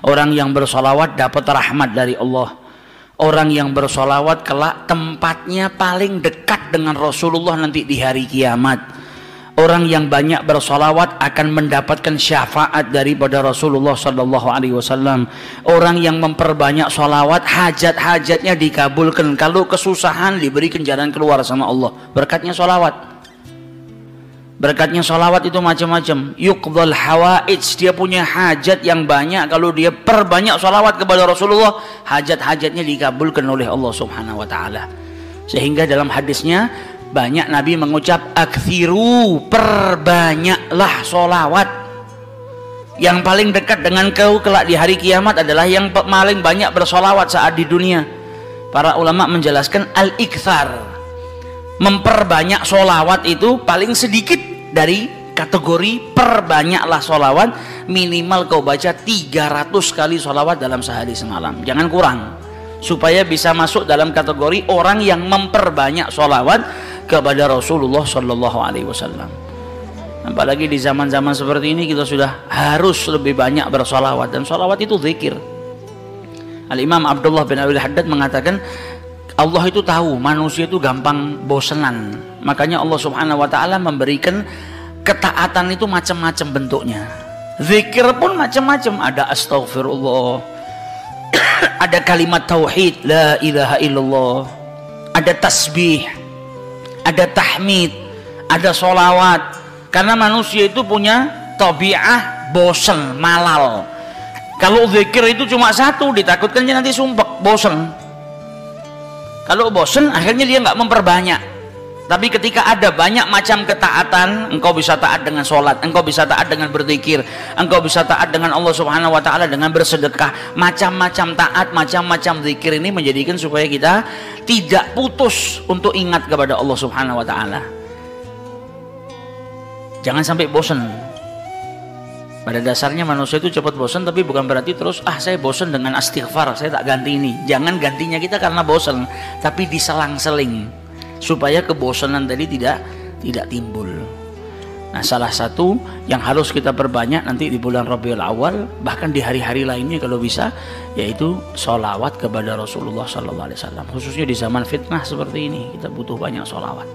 Orang yang bersolawat dapat rahmat dari Allah. Orang yang bersolawat kelak tempatnya paling dekat dengan Rasulullah nanti di hari kiamat. Orang yang banyak bersolawat akan mendapatkan syafaat daripada Rasulullah Sallallahu Alaihi Wasallam. Orang yang memperbanyak solawat, hajat-hajatnya dikabulkan. Kalau kesusahan, diberikan jalan keluar sama Allah. Berkatnya solawat. Berkatnya solawat itu macam-macam. Yuqdhal hawaij, dia punya hajat yang banyak. Kalau dia perbanyak solawat kepada Rasulullah, hajat-hajatnya dikabulkan oleh Allah Subhanahu Wa Taala. Sehingga dalam hadisnya banyak Nabi mengucap aktsiru, perbanyaklah solawat. Yang paling dekat dengan kau kelak di hari kiamat adalah yang paling banyak bersolawat saat di dunia. Para ulama menjelaskan al-iktsar, memperbanyak solawat itu paling sedikit dari kategori perbanyaklah solawat. Minimal kau baca 300 kali solawat dalam sehari semalam, jangan kurang, supaya bisa masuk dalam kategori orang yang memperbanyak solawat kepada Rasulullah Sallallahu Alaihi Wasallam. Apalagi di zaman-zaman seperti ini kita sudah harus lebih banyak bersolawat, dan solawat itu zikir. Al-Imam Abdullah bin Abi Haddad mengatakan Allah itu tahu manusia itu gampang bosenan, makanya Allah Subhanahu Wa Taala memberikan ketaatan itu macam-macam bentuknya. Zikir pun macam-macam, ada astaghfirullah, ada kalimat tauhid la ilaha illallah, ada tasbih, ada tahmid, ada solawat. Karena manusia itu punya tabiah bosen, malal. Kalau zikir itu cuma satu, ditakutkan dia nanti sumpek, bosen. Kalau bosen akhirnya dia nggak memperbanyak. Tapi ketika ada banyak macam ketaatan, engkau bisa taat dengan sholat, engkau bisa taat dengan berzikir, engkau bisa taat dengan Allah Subhanahu Wa Taala dengan bersedekah. Macam-macam taat, macam-macam zikir ini menjadikan supaya kita tidak putus untuk ingat kepada Allah Subhanahu Wa Taala. Jangan sampai bosan. Pada dasarnya manusia itu cepat bosan, tapi bukan berarti terus saya bosan dengan istighfar, saya tak ganti ini. Jangan gantinya kita karena bosan, tapi diselang-seling supaya kebosanan tadi tidak timbul. Nah, salah satu yang harus kita perbanyak nanti di bulan Rabiul Awal, bahkan di hari-hari lainnya kalau bisa, yaitu sholawat kepada Rasulullah Sallallahu Alaihi Wasallam. Khususnya di zaman fitnah seperti ini, kita butuh banyak sholawat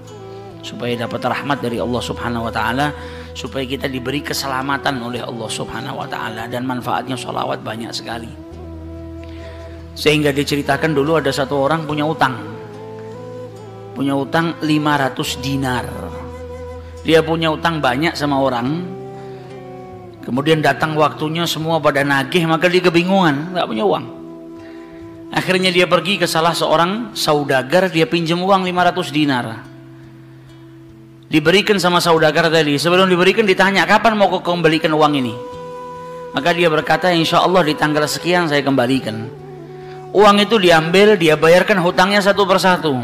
supaya dapat rahmat dari Allah Subhanahu Wa Taala, supaya kita diberi keselamatan oleh Allah Subhanahu Wa Taala. Dan manfaatnya sholawat banyak sekali. Sehingga diceritakan dulu ada satu orang punya utang 500 dinar. Dia punya utang banyak sama orang, kemudian datang waktunya semua pada nagih, maka dia kebingungan, nggak punya uang. Akhirnya dia pergi ke salah seorang saudagar, dia pinjam uang 500 dinar. Diberikan sama saudagar tadi. Sebelum diberikan ditanya, kapan mau kau kembalikan uang ini? Maka dia berkata, insya Allah di tanggal sekian saya kembalikan. Uang itu diambil, dia bayarkan hutangnya satu persatu.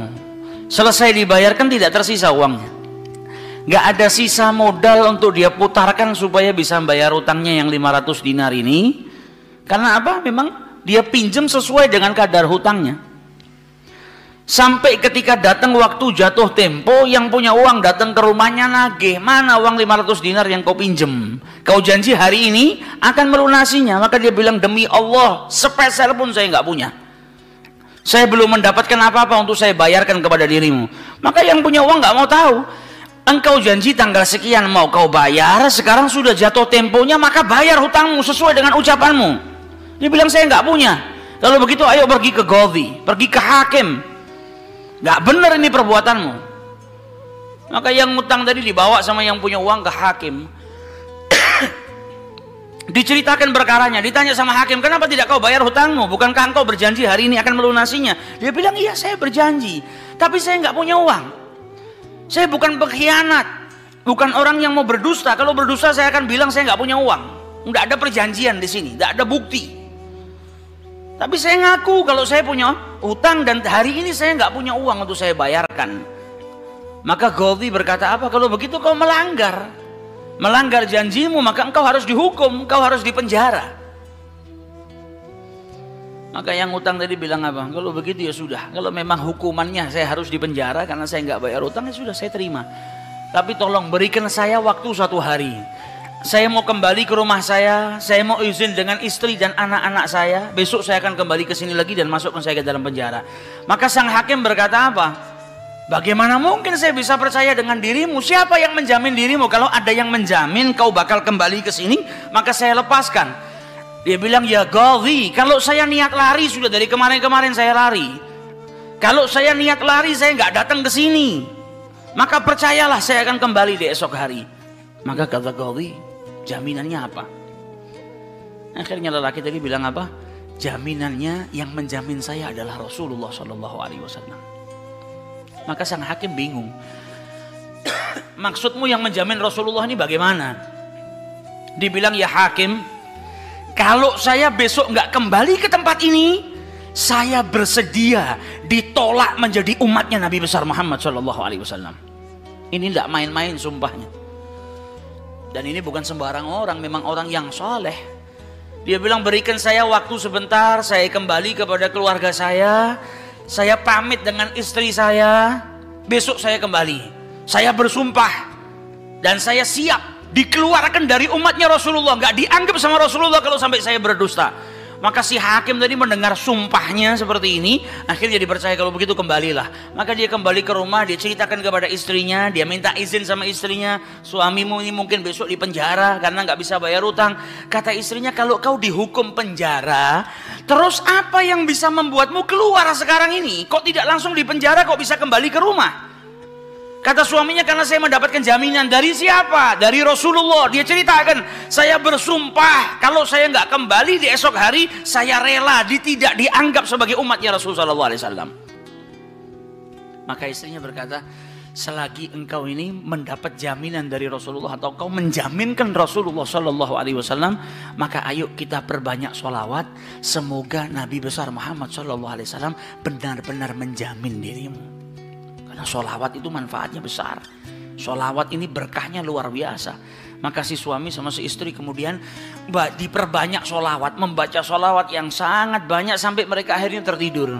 Selesai dibayarkan tidak tersisa uangnya. Gak ada sisa modal untuk dia putarkan supaya bisa bayar utangnya yang 500 dinar ini. Karena apa? Memang dia pinjam sesuai dengan kadar hutangnya. Sampai ketika datang waktu jatuh tempo, yang punya uang datang ke rumahnya nagih, mana uang 500 dinar yang kau pinjam? Kau janji hari ini akan melunasinya. Maka dia bilang, demi Allah sepeser pun saya nggak punya. Saya belum mendapatkan apa-apa untuk saya bayarkan kepada dirimu. Maka yang punya uang nggak mau tahu. Engkau janji tanggal sekian mau kau bayar, sekarang sudah jatuh temponya, maka bayar hutangmu sesuai dengan ucapanmu. Dia bilang, saya nggak punya. Kalau begitu ayo pergi ke Qadhi, pergi ke hakim. Nggak benar ini perbuatanmu. Maka yang ngutang tadi dibawa sama yang punya uang ke hakim. Diceritakan perkaranya, ditanya sama hakim, kenapa tidak kau bayar hutangmu? Bukankah engkau berjanji hari ini akan melunasinya? Dia bilang, iya saya berjanji, tapi saya nggak punya uang. Saya bukan pengkhianat, bukan orang yang mau berdusta. Kalau berdusta saya akan bilang saya nggak punya uang. Nggak ada perjanjian di sini, nggak ada bukti. Tapi saya ngaku kalau saya punya utang dan hari ini saya nggak punya uang untuk saya bayarkan. Maka Qadhi berkata, apa? Kalau begitu kau melanggar janjimu, maka engkau harus dihukum, engkau harus dipenjara. Maka yang utang tadi bilang apa? Kalau begitu ya sudah, kalau memang hukumannya saya harus dipenjara karena saya nggak bayar utang, ya sudah saya terima. Tapi tolong berikan saya waktu 1 hari. saya mau kembali ke rumah saya mau izin dengan istri dan anak-anak saya, besok saya akan kembali ke sini lagi dan masukkan saya ke dalam penjara. Maka sang hakim berkata apa? Bagaimana mungkin saya bisa percaya dengan dirimu? Siapa yang menjamin dirimu? Kalau ada yang menjamin kau bakal kembali ke sini, maka saya lepaskan. Dia bilang, ya Ghadhi, kalau saya niat lari sudah dari kemarin-kemarin saya lari. Kalau saya niat lari saya nggak datang ke sini, maka percayalah saya akan kembali di esok hari. Maka kata Ghadhi, jaminannya apa? Akhirnya lelaki tadi bilang apa? Jaminannya yang menjamin saya adalah Rasulullah Shallallahu Alaihi Wasallam. Maka sang hakim bingung. Maksudmu yang menjamin Rasulullah ini bagaimana? Dibilang, ya hakim, kalau saya besok nggak kembali ke tempat ini, saya bersedia ditolak menjadi umatnya Nabi besar Muhammad Shallallahu Alaihi Wasallam. Ini tidak main-main sumpahnya. Dan ini bukan sembarang orang, memang orang yang soleh. Dia bilang, berikan saya waktu sebentar, saya kembali kepada keluarga saya pamit dengan istri saya, besok saya kembali. Saya bersumpah dan saya siap dikeluarkan dari umatnya Rasulullah, nggak dianggap sama Rasulullah kalau sampai saya berdusta. Maka si hakim tadi mendengar sumpahnya seperti ini, akhirnya dipercaya. Kalau begitu kembalilah. Maka dia kembali ke rumah, dia ceritakan kepada istrinya, dia minta izin sama istrinya, suamimu ini mungkin besok di penjara karena nggak bisa bayar utang. Kata istrinya, kalau kau dihukum penjara, terus apa yang bisa membuatmu keluar sekarang ini? Kok tidak langsung di penjara, kok bisa kembali ke rumah? Kata suaminya, karena saya mendapatkan jaminan. Dari siapa? Dari Rasulullah. Dia ceritakan, saya bersumpah kalau saya nggak kembali di esok hari, saya rela tidak dianggap sebagai umatnya Rasulullah SAW. Maka istrinya berkata, selagi engkau ini mendapat jaminan dari Rasulullah atau kau menjaminkan Rasulullah SAW, maka ayo kita perbanyak sholawat. Semoga Nabi besar Muhammad SAW benar-benar menjamin dirimu. Karena sholawat itu manfaatnya besar. Sholawat ini berkahnya luar biasa. Maka si suami sama si istri kemudian diperbanyak sholawat, membaca sholawat yang sangat banyak sampai mereka akhirnya tertidur.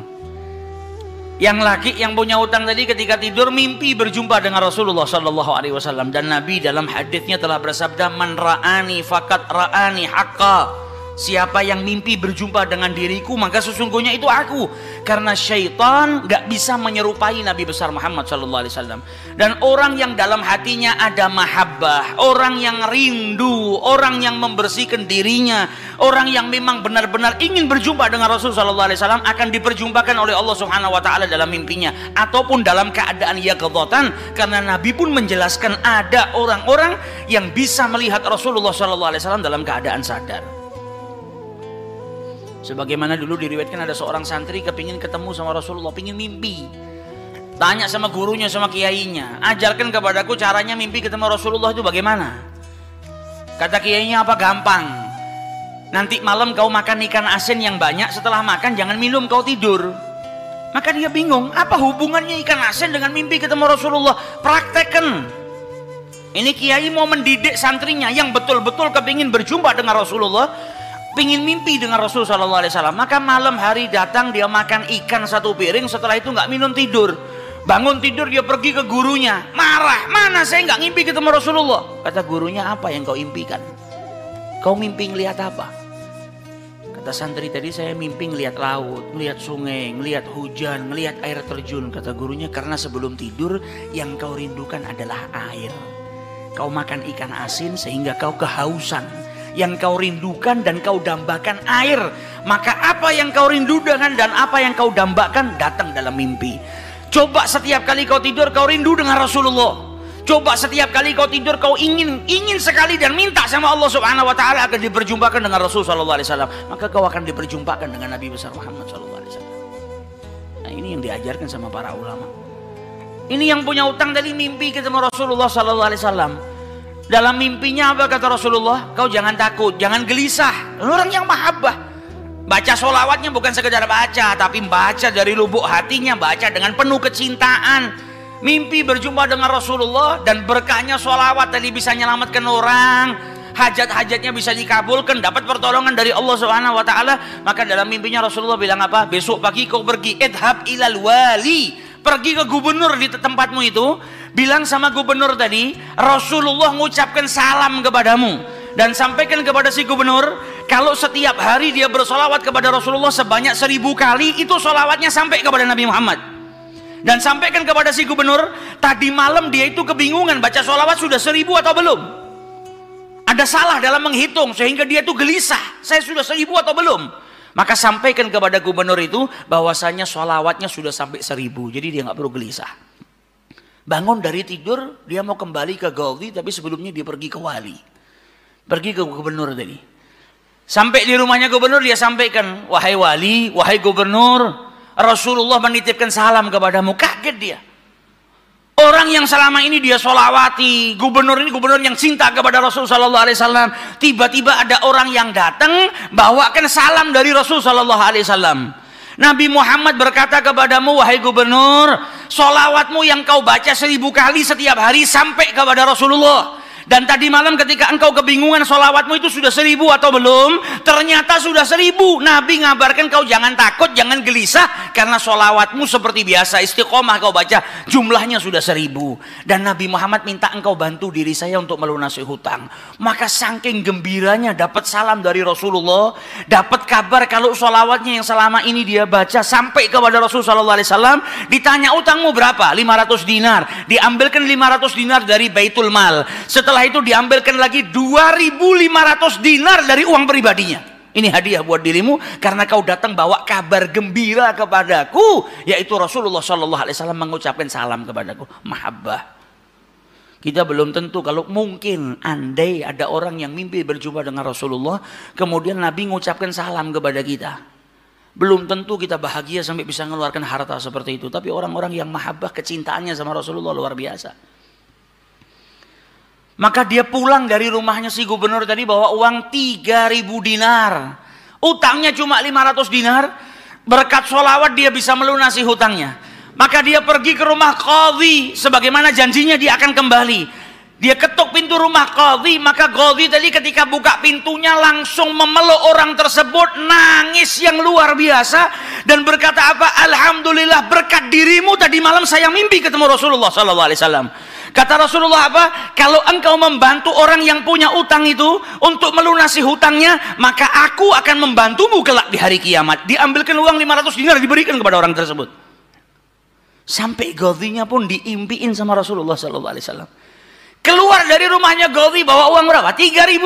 Yang laki yang punya utang tadi ketika tidur mimpi berjumpa dengan Rasulullah SAW. Dan Nabi dalam hadisnya telah bersabda, man ra'ani fakat ra'ani haqqa. Siapa yang mimpi berjumpa dengan diriku, maka sesungguhnya itu aku. Karena syaitan gak bisa menyerupai Nabi besar Muhammad SAW. Dan orang yang dalam hatinya ada mahabbah, orang yang rindu, orang yang membersihkan dirinya, orang yang memang benar-benar ingin berjumpa dengan Rasulullah SAW, akan diperjumpakan oleh Allah Subhanahu Wa Taala dalam mimpinya ataupun dalam keadaan yaqadzatan. Karena Nabi pun menjelaskan ada orang-orang yang bisa melihat Rasulullah SAW dalam keadaan sadar. Sebagaimana dulu diriwayatkan ada seorang santri kepingin ketemu sama Rasulullah, pingin mimpi. Tanya sama gurunya, sama kiainya, ajarkan kepadaku caranya mimpi ketemu Rasulullah itu bagaimana. Kata kiainya, apa? Gampang. Nanti malam kau makan ikan asin yang banyak, setelah makan jangan minum, kau tidur. Maka dia bingung, apa hubungannya ikan asin dengan mimpi ketemu Rasulullah? Praktekkan. Ini kiai mau mendidik santrinya yang betul-betul kepingin berjumpa dengan Rasulullah, pingin mimpi dengan Rasulullah SAW. Maka malam hari datang, dia makan ikan satu piring, setelah itu nggak minum, tidur. Bangun tidur dia pergi ke gurunya, marah, mana saya nggak ngimpi ketemu Rasulullah. Kata gurunya, apa yang kau impikan? Kau mimpi ngelihat apa? Kata santri tadi, saya mimpi ngelihat laut, ngelihat sungai, ngelihat hujan, ngelihat air terjun. Kata gurunya, karena sebelum tidur yang kau rindukan adalah air. Kau makan ikan asin sehingga kau kehausan. Yang kau rindukan dan kau dambakan air. Maka apa yang kau rindukan dan apa yang kau dambakan datang dalam mimpi. Coba setiap kali kau tidur kau rindu dengan Rasulullah. Coba setiap kali kau tidur kau ingin sekali dan minta sama Allah Subhanahu Wa Taala akan diperjumpakan dengan Rasulullah SAW. Maka kau akan diperjumpakan dengan Nabi besar Muhammad SAW. Nah, ini yang diajarkan sama para ulama. Ini yang punya utang tadi mimpi ketemu Rasulullah SAW. Dalam mimpinya apa kata Rasulullah? Kau jangan takut, jangan gelisah. Orang yang mahabbah, baca sholawatnya bukan sekedar baca, tapi baca dari lubuk hatinya, baca dengan penuh kecintaan. Mimpi berjumpa dengan Rasulullah dan berkahnya sholawat tadi bisa menyelamatkan orang, hajat-hajatnya bisa dikabulkan, dapat pertolongan dari Allah Subhanahu Wa Taala. Maka dalam mimpinya Rasulullah bilang apa? Besok pagi kau pergi, idhab ilal wali, Pergi ke gubernur di tempatmu itu, bilang sama gubernur tadi, Rasulullah mengucapkan salam kepadamu, dan sampaikan kepada si gubernur, kalau setiap hari dia bersolawat kepada Rasulullah sebanyak 1000 kali, itu solawatnya sampai kepada Nabi Muhammad. Dan sampaikan kepada si gubernur, tadi malam dia itu kebingungan baca solawat sudah 1000 atau belum. Ada salah dalam menghitung sehingga dia itu gelisah, saya sudah 1000 atau belum. Maka sampaikan kepada gubernur itu bahwasanya sholawatnya sudah sampai 1000, jadi dia nggak perlu gelisah. Bangun dari tidur, dia mau kembali ke Ghazi, tapi sebelumnya dia pergi ke wali, pergi ke gubernur tadi. Sampai di rumahnya gubernur, dia sampaikan, wahai wali, wahai gubernur, Rasulullah menitipkan salam kepadamu. Kaget dia. Orang yang selama ini dia sholawati, gubernur ini gubernur yang cinta kepada Rasul Sallallahu Alaihi Wasallam, tiba-tiba ada orang yang datang bawakan salam dari Rasul Sallallahu Alaihi Wasallam. Nabi Muhammad berkata kepadamu, wahai gubernur, sholawatmu yang kau baca 1000 kali setiap hari sampai kepada Rasulullah. Dan tadi malam ketika engkau kebingungan sholawatmu itu sudah 1000 atau belum, ternyata sudah 1000. Nabi ngabarkan kau jangan takut, jangan gelisah, karena sholawatmu seperti biasa, istiqomah kau baca, jumlahnya sudah 1000. Dan Nabi Muhammad minta engkau bantu diri saya untuk melunasi hutang. Maka saking gembiranya dapat salam dari Rasulullah, dapat kabar kalau sholawatnya yang selama ini dia baca sampai kepada Rasul Sallallahu Alaihi Wasallam. Ditanya utangmu berapa? 500 dinar. Diambilkan 500 dinar dari Baitul Mal. Setelah itu diambilkan lagi 2.500 dinar dari uang pribadinya. Ini hadiah buat dirimu karena kau datang bawa kabar gembira kepadaku, yaitu Rasulullah Shallallahu Alaihi Wasallam mengucapkan salam kepadaku. Mahabbah. Kita belum tentu, kalau mungkin andai ada orang yang mimpi berjumpa dengan Rasulullah, kemudian Nabi mengucapkan salam kepada kita, belum tentu kita bahagia sampai bisa mengeluarkan harta seperti itu. Tapi orang-orang yang mahabbah, kecintaannya sama Rasulullah luar biasa. Maka dia pulang dari rumahnya si gubernur tadi bawa uang 3.000 dinar. Utangnya cuma 500 dinar. Berkat sholawat dia bisa melunasi hutangnya. Maka dia pergi ke rumah qadhi, sebagaimana janjinya dia akan kembali. Dia ketuk pintu rumah qadhi, maka qadhi tadi ketika buka pintunya langsung memeluk orang tersebut, nangis yang luar biasa dan berkata apa? Alhamdulillah, berkat dirimu tadi malam saya mimpi ketemu Rasulullah Sallallahu Alaihi Wasallam. Kata Rasulullah apa? Kalau engkau membantu orang yang punya utang itu untuk melunasi hutangnya, maka aku akan membantumu kelak di hari kiamat. Diambilkan uang 500 dinar diberikan kepada orang tersebut. Sampai Ghazinya pun diimpiin sama Rasulullah Sallallahu Alaihi Wasallam. Keluar dari rumahnya Ghazi bawa uang berapa? 3.500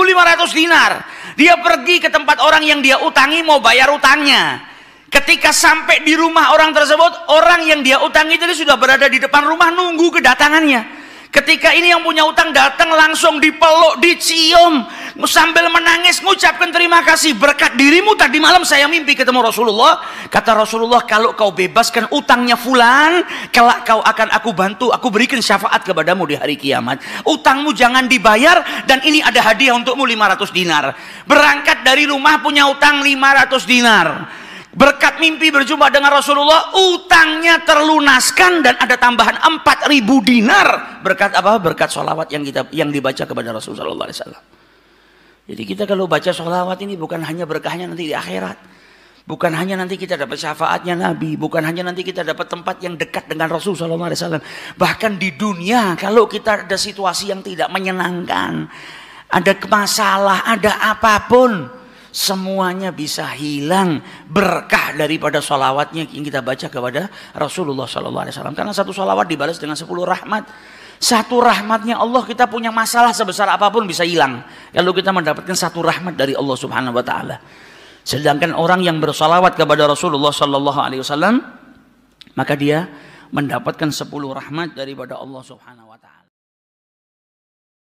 dinar. Dia pergi ke tempat orang yang dia utangi mau bayar utangnya. Ketika sampai di rumah orang tersebut, orang yang dia utangi tadi sudah berada di depan rumah nunggu kedatangannya. Ketika ini yang punya utang datang, langsung dipeluk, dicium, sambil menangis mengucapkan terima kasih, berkat dirimu tadi malam saya mimpi ketemu Rasulullah. Kata Rasulullah, kalau kau bebaskan utangnya fulan, kelak kau akan aku bantu, aku berikan syafaat kepadamu di hari kiamat. Utangmu jangan dibayar, dan ini ada hadiah untukmu 500 dinar. Berangkat dari rumah punya utang 500 dinar. Berkat mimpi berjumpa dengan Rasulullah, utangnya terlunaskan dan ada tambahan 4.000 dinar. Berkat apa? Berkat sholawat yang dibaca kepada Rasulullah Sallallahu Alaihi Wasallam. Jadi kita kalau baca sholawat ini bukan hanya berkahnya nanti di akhirat, bukan hanya nanti kita dapat syafaatnya Nabi, bukan hanya nanti kita dapat tempat yang dekat dengan Rasul Sallallahu Alaihi Wasallam. Bahkan di dunia kalau kita ada situasi yang tidak menyenangkan, ada masalah, ada apapun, semuanya bisa hilang berkah daripada sholawatnya yang kita baca kepada Rasulullah Sallallahu Alaihi Wasallam. Karena satu sholawat dibalas dengan 10 rahmat. Satu rahmatnya Allah, kita punya masalah sebesar apapun bisa hilang kalau kita mendapatkan satu rahmat dari Allah Subhanahu Wa Taala. Sedangkan orang yang bersholawat kepada Rasulullah Sallallahu Alaihi Wasallam, maka dia mendapatkan 10 rahmat daripada Allah Subhanahu Wa Taala.